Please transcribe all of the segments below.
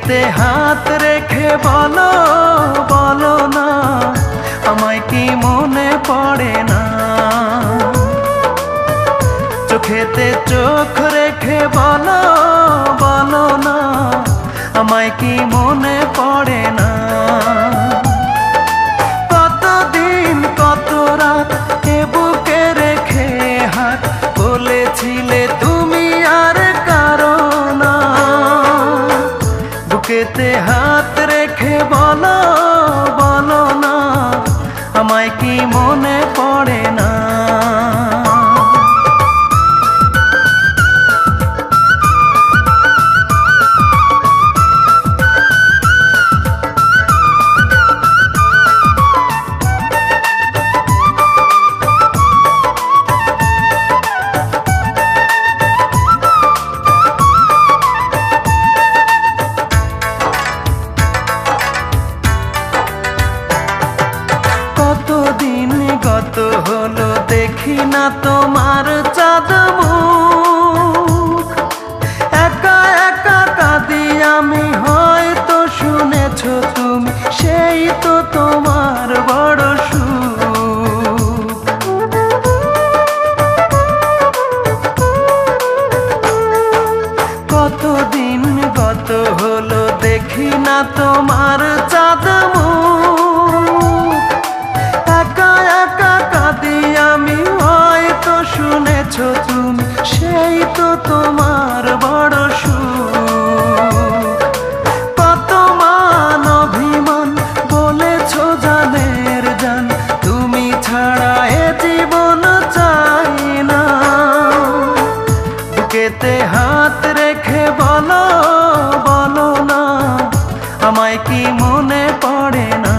বুকেতে হাত রেখে বলো বলো না, আমায় কি মনে পড়ে না? চোখেতে চোখ রেখে বলো বলো না, আমায় কি মনে পড়ে না? কতদিন কত রাত এ বুকে রেখে হাত বলেছিলে তুমি আর কারো না। বুকেতে হাত রেখে বলো বলো না, আমায় কি মনে পড়ে না? কতদিন গত হলো দেখি না তোমার চাঁদ মুখ, একা একা কাঁদি আমি, হয়তো শুনেছো তুমি, সেই তো তোমার বড় সুখ। কতদিন গত হলো দেখি না তোমার চাঁদ মুখ, একা একা কাঁদি আমি, হয়তো শুনেছো তুমি, সেই তো তোমার বড় সুখ। কত মান অভিমান বলেছো জানের জান, তুমি ছাড়া এ জীবন চাই না। বুকেতে হাত রেখে বলো বলো না, আমায় কি মনে পড়ে না?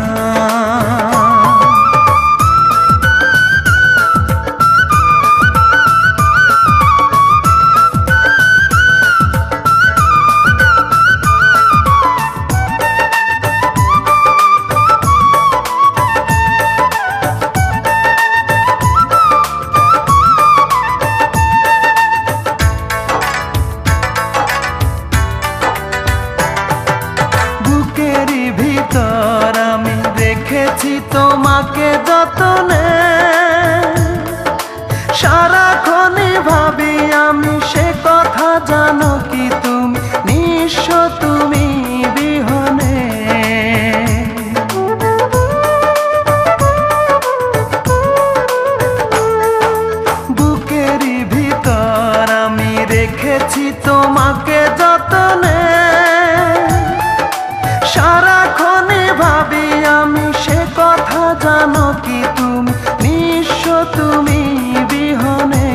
বুকেরই ভিতর আমি রেখেছি তোমাকে যতনে, সারাক্ষণই ভাবি আমি সে কথা, জানো কি তুমি নিঃস্ব তুমি বিহনে। বুকেরই ভিতর আমি রেখেছি তোমাকে যতনে, সারাক্ষণই ভাবি আমি সে কথা, জানো কি তুমি নিঃস্ব তুমি বিহনে।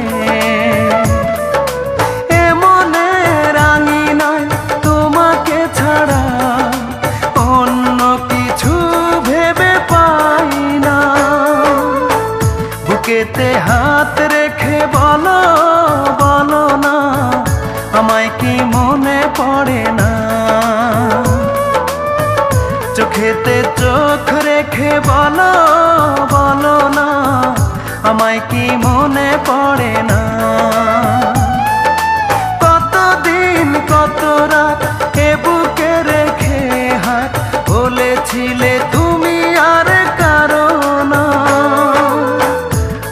এ মনে রাঙি নয় তোমাকে ছাড়া, অন্য কিছু ভেবে পাই না। বুকেতে হাত রেখে বলো বলো না, আমায় কি মনে পড়ে না? চোখেতে চোখ রেখে বলো বলো না, আমায় কি মনে পড়ে না? কতদিন কত রাত এ বুকে রেখে হাত বলেছিলে তুমি আর কারো না।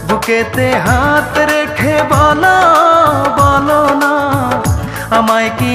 বুকেতে হাত রেখে বলো বলো না, আমায় কি